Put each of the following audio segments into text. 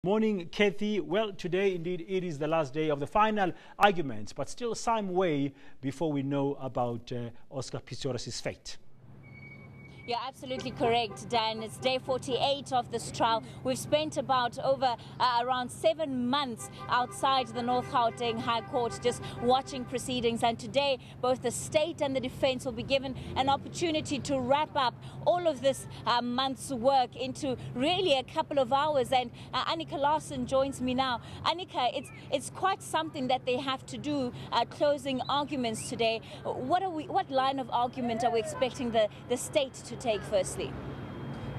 Morning, Cathy. Well, today, indeed, it is the last day of the final arguments, but still some way before we know about Oscar Pistorius' fate. You're absolutely correct, Dan. It's day 48 of this trial. We've spent about around 7 months outside the North Gauteng High Court just watching proceedings. And today, both the state and the defense will be given an opportunity to wrap up all of this month's work into really a couple of hours. And Annika Larsen joins me now. Annika, it's quite something that they have to do, closing arguments today. What line of argument are we expecting the state to take firstly?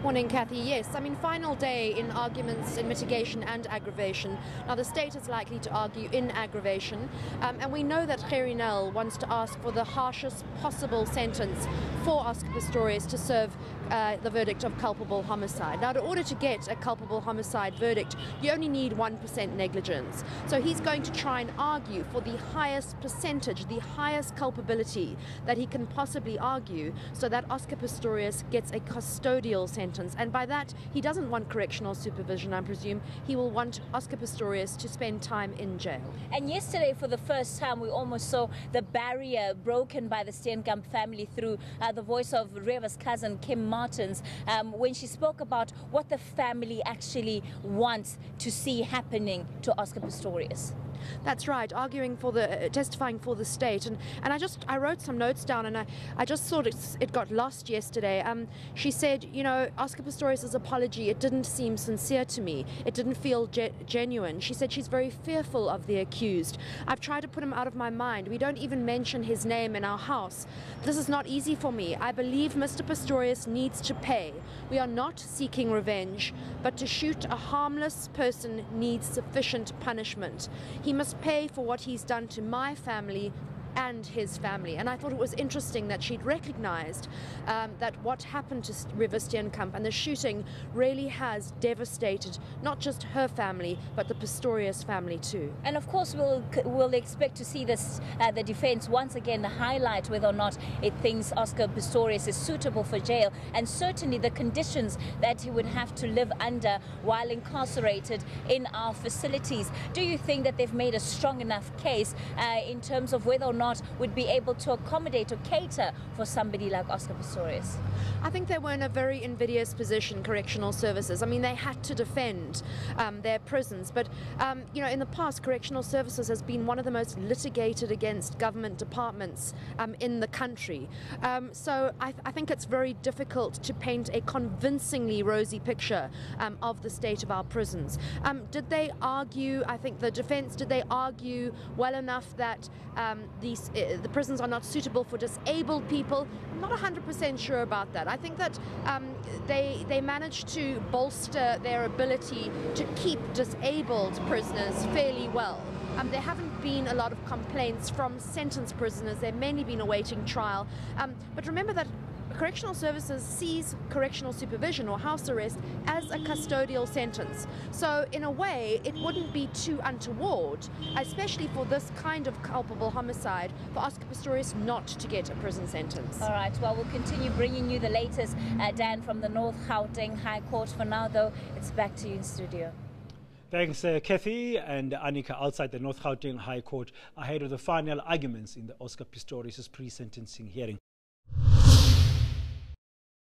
Morning, Cathy. Yes, I mean, final day in arguments in mitigation and aggravation. Now, the state is likely to argue in aggravation, and we know that Nel wants to ask for the harshest possible sentence for Oscar Pistorius to serve the verdict of culpable homicide. Now, in order to get a culpable homicide verdict, you only need 1% negligence. So he's going to try and argue for the highest percentage, the highest culpability that he can possibly argue, so that Oscar Pistorius gets a custodial sentence. And by that, he doesn't want correctional supervision, I presume. He will want Oscar Pistorius to spend time in jail. And yesterday, for the first time, we almost saw the barrier broken by the Steenkamp family through the voice of Reva's cousin, Kim Martins, when she spoke about what the family actually wants to see happening to Oscar Pistorius. That's right, arguing for the testifying for the state, and I wrote some notes down, and I just thought it got lost yesterday. She said, you know, Oscar Pistorius' apology, it didn't seem sincere to me. It didn't feel genuine. She said she's very fearful of the accused. I've tried to put him out of my mind. We don't even mention his name in our house. This is not easy for me. I believe Mr. Pistorius needs to pay. We are not seeking revenge, but to shoot a harmless person needs sufficient punishment. He must pay for what he's done to my family and his family. And I thought it was interesting that she'd recognized that what happened to River Steenkamp and the shooting really has devastated not just her family, but the Pistorius family too. And of course, we'll expect to see this, the defense once again highlight whether or not it thinks Oscar Pistorius is suitable for jail, and certainly the conditions that he would have to live under while incarcerated in our facilities. Do you think that they've made a strong enough case in terms of whether or not would be able to accommodate or cater for somebody like Oscar Pistorius? I think they were in a very invidious position, correctional services. I mean, they had to defend their prisons, but you know, in the past, correctional services has been one of the most litigated against government departments in the country. So I think it's very difficult to paint a convincingly rosy picture of the state of our prisons. Did they argue, I think the defense, did they argue well enough that the prisons are not suitable for disabled people? I'm not 100% sure about that. I think that they managed to bolster their ability to keep disabled prisoners fairly well. There haven't been a lot of complaints from sentenced prisoners. They've mainly been awaiting trial. But remember that correctional services sees correctional supervision or house arrest as a custodial sentence. So in a way, it wouldn't be too untoward, especially for this kind of culpable homicide, for Oscar Pistorius not to get a prison sentence. All right, well, we'll continue bringing you the latest, Dan, from the North Gauteng High Court. For now, though, it's back to you in studio. Thanks, Cathy and Annika outside the North Gauteng High Court ahead of the final arguments in the Oscar Pistorius pre-sentencing hearing.